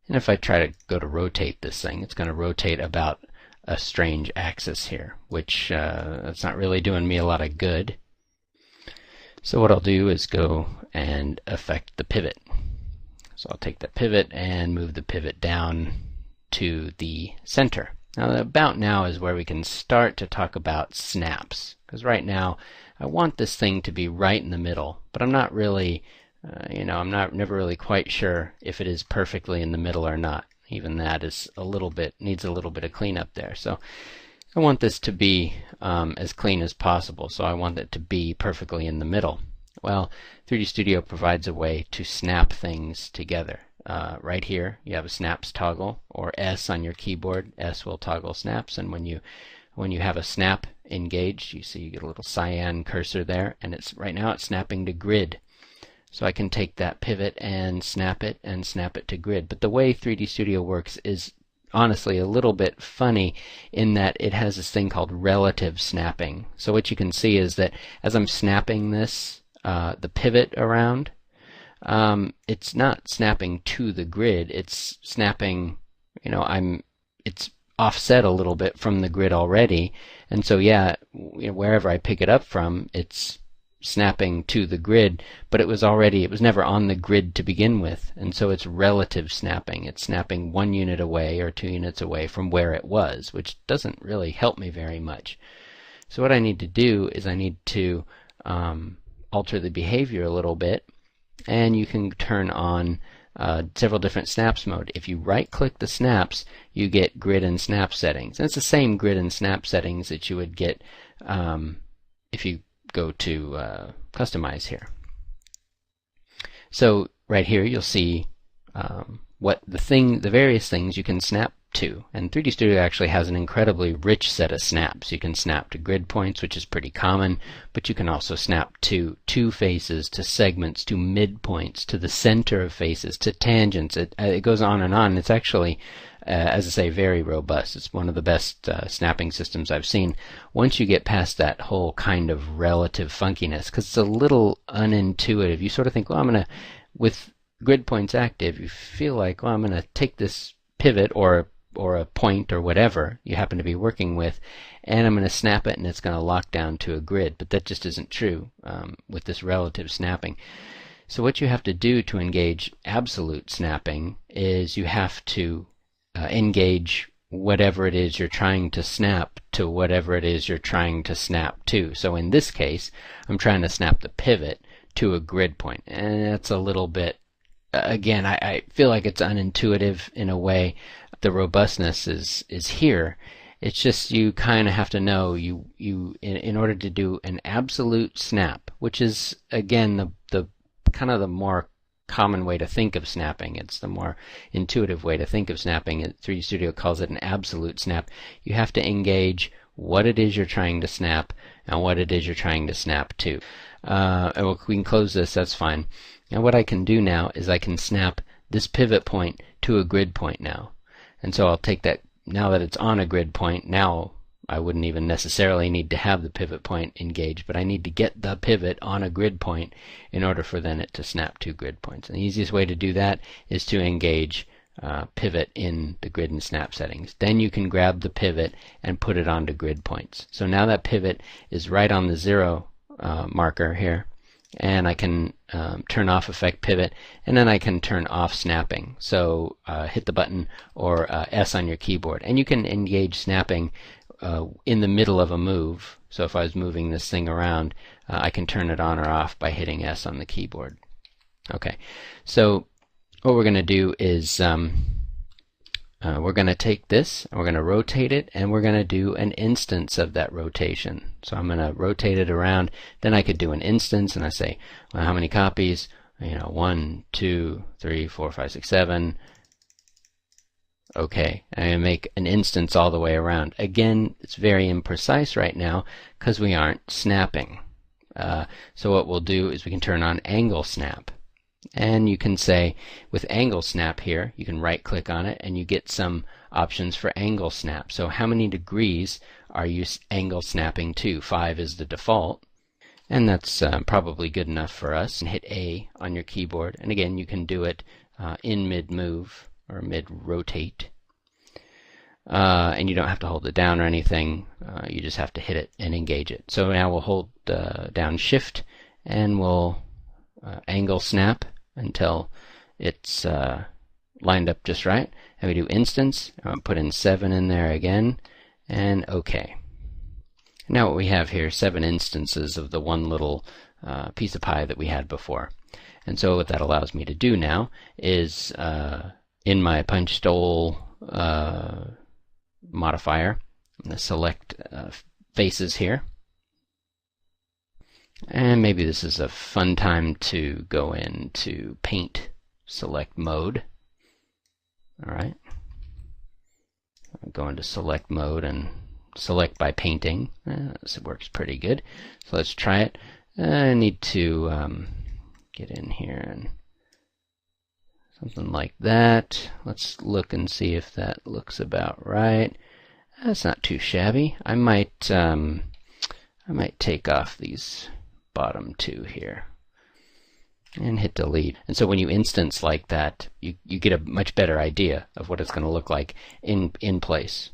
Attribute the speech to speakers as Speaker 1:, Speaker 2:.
Speaker 1: And if I try to go to rotate this thing, it's going to rotate about a strange axis here, which that's not really doing me a lot of good. So what I'll do is go and affect the pivot. So I'll take the pivot and move the pivot down to the center. Now about now is where we can start to talk about snaps, because right now I want this thing to be right in the middle, but I'm not really, I'm never really quite sure if it is perfectly in the middle or not. Even that is needs a little bit of cleanup there. So I want this to be as clean as possible, so I want it to be perfectly in the middle. Well, 3D Studio provides a way to snap things together. Right here you have a snaps toggle, or S on your keyboard. S will toggle snaps, and when you have a snap engaged, you see you get a little cyan cursor there, and right now it's snapping to grid. So I can take that pivot and snap it to grid. But the way 3D Studio works is honestly a little bit funny in that it has this thing called relative snapping. So what you can see is that as I'm snapping this, the pivot around, it's not snapping to the grid, it's snapping, it's offset a little bit from the grid already, and so yeah, wherever I pick it up from, it's snapping to the grid, but it was never on the grid to begin with, and so it's relative snapping. It's snapping 1 unit away or 2 units away from where it was, which doesn't really help me very much. So what I need to do is I need to alter the behavior a little bit, and you can turn on several different snaps mode. If you right click the snaps, you get grid and snap settings, and it's the same grid and snap settings that you would get if you go to customize here. So right here you'll see what the various things you can snap to, and 3D Studio actually has an incredibly rich set of snaps. You can snap to grid points, which is pretty common, but you can also snap to faces, to segments, to midpoints, to the center of faces, to tangents. It goes on and on. It's actually, as I say, very robust. It's one of the best snapping systems I've seen. Once you get past that whole kind of relative funkiness, because it's a little unintuitive, you sort of think, well, with grid points active, you feel like, well, I'm going to take this pivot or a point or whatever you happen to be working with, and I'm going to snap it and it's going to lock down to a grid. But that just isn't true with this relative snapping. So what you have to do to engage absolute snapping is you have to engage whatever it is you're trying to snap to whatever it is you're trying to snap to. So in this case, I'm trying to snap the pivot to a grid point, and that's a little bit, again, I feel like it's unintuitive in a way. The robustness is here. It's just you kind of have to know in order to do an absolute snap, which is again the kind of the more common way to think of snapping. It's the more intuitive way to think of snapping. 3D Studio calls it an absolute snap. You have to engage what it is you're trying to snap and what it is you're trying to snap to. We can close this, that's fine. Now what I can do now is I can snap this pivot point to a grid point now. And so I'll take that, now that it's on a grid point, now I wouldn't even necessarily need to have the pivot point engaged, but I need to get the pivot on a grid point in order for then it to snap to grid points. And the easiest way to do that is to engage pivot in the grid and snap settings. Then you can grab the pivot and put it onto grid points. So now that pivot is right on the 0 marker here, and I can turn off affect pivot, and then I can turn off snapping. So hit the button or S on your keyboard, and you can engage snapping in the middle of a move. So if I was moving this thing around, I can turn it on or off by hitting S on the keyboard. Okay, so what we're going to do is we're going to take this and we're going to rotate it, and we're going to do an instance of that rotation. So I'm going to rotate it around. Then I could do an instance, and I say, well, how many copies? 1, 2, 3, 4, 5, 6, 7. Okay, I'm going to make an instance all the way around. Again, it's very imprecise right now because we aren't snapping. So what we'll do is we can turn on angle snap. And you can say, with angle snap here, you can right click on it and you get some options for angle snap. So how many degrees are you angle snapping to? 5 is the default. And that's probably good enough for us. And hit A on your keyboard. And again, you can do it in mid-move. or mid-rotate. And you don't have to hold it down or anything. You just have to hit it and engage it. So now we'll hold down Shift and we'll angle snap until it's lined up just right. And we do instance. I'll put in 7 in there again, and OK. Now what we have here, 7 instances of the one little piece of pie that we had before. And so what that allows me to do now is in my punch stole modifier, I'm going to select faces here. And maybe this is a fun time to go into paint select mode. Alright. Go into select mode and select by painting. This works pretty good. So let's try it. I need to get in here and something like that. Let's look and see if that looks about right. That's not too shabby. I might take off these bottom 2 here and hit delete. And so when you instance like that, you get a much better idea of what it's going to look like in place.